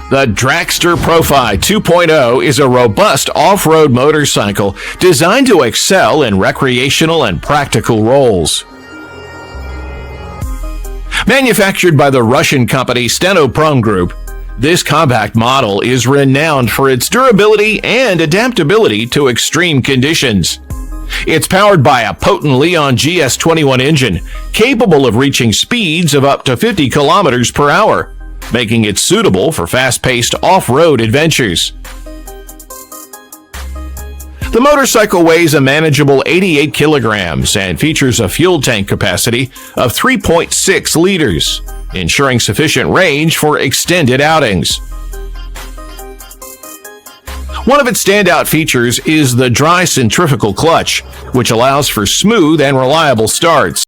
The Dragster Profi 2.0 is a robust off-road motorcycle designed to excel in recreational and practical roles. Manufactured by the Russian company Stenoprom Group, this compact model is renowned for its durability and adaptability to extreme conditions. It's powered by a potent Leon GS21 engine, capable of reaching speeds of up to 50 kilometers per hour, making it suitable for fast-paced off-road adventures. The motorcycle weighs a manageable 88 kilograms and features a fuel tank capacity of 3.6 liters, ensuring sufficient range for extended outings. One of its standout features is the dry centrifugal clutch, which allows for smooth and reliable starts.